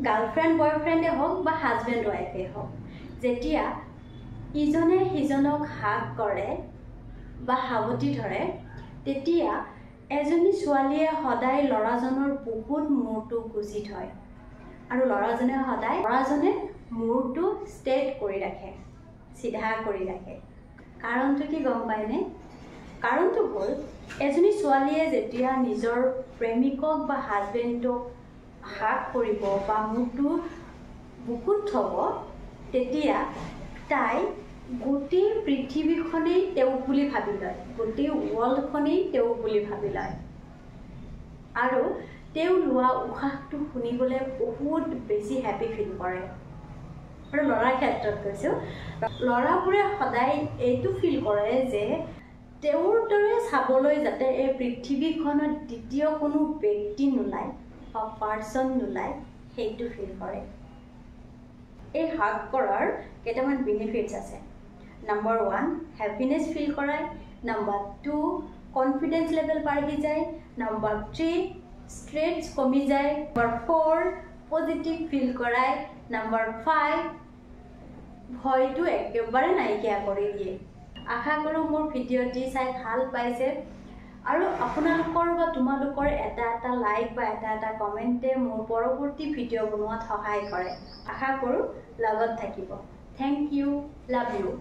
Girlfriend বয়ফ্ৰেণ্ডে হওক বা husband ৱাইফে হওক যেতিয়া ইজনে সিজনক হাগ কৰে বা সাৱটি ধৰে তেতিয়া এজনী ছোৱালীয়ে সদায় ল'ৰাজনৰ বহুত মূৰটো গুজি থয় আৰু ল'ৰাজনে সদায় ল'ৰাজনে মূৰটো ষ্ট্ৰেট কৰি ৰাখে সিধা কৰি ৰাখে কাৰণটো কি গম পায়নে কাৰণটো হ'ল এজনী ছোৱালীয়ে যেতিয়া নিজৰ প্ৰেমিকক বা হাজবেণ্ডক হাগ কৰিব বা মূৰটো বুকুত থ'ব তেতিয়া তাই গোটেই পৃথিৱীখনেই তেওঁ বুলি ভাবি লয় গোটেই ৱৰ্ল্ডখনেই তেওঁ বুলি ভাবি লয় আৰু তেওঁ লোৱা উশাহটো শুনিবলৈ বহুত বেছি হেপী ফিল কৰে আৰু ল'ৰাৰ ক্ষেত্ৰত কৈছোঁ ল'ৰাবোৰে সদায় এইটো ফিল কৰে যে তেওঁৰ দৰে চাবলৈ যাতে এই পৃথিৱীখনত দ্বিতীয় কোনো ব্যক্তি নোলায় বা পাৰ্চন নোলায় সেইটো ফিল কৰে এই হাগ কৰাৰ কেইটামান বেনিফিটছ আছে Number 1, happiness feel कराए. Number 2, confidence level बढ़ी जाए. Number 3, stress कमी जाए. Number 4, positive feel कराए. Number 5, भय तो एक बारे नहीं क्या करे दिए. आशा करूँ मोर वीडियो टी साइड हाल पाइसे. আৰু আপোনালোকৰ বা তোমালোকৰ এটা লাইক বা এটা কমেন্টে মোৰ পৰৱৰ্তী ভিডিও বনোৱাত সহায় কৰে আশা কৰো লগত থাকিব থ্যাংক ইউ লাভ ইউ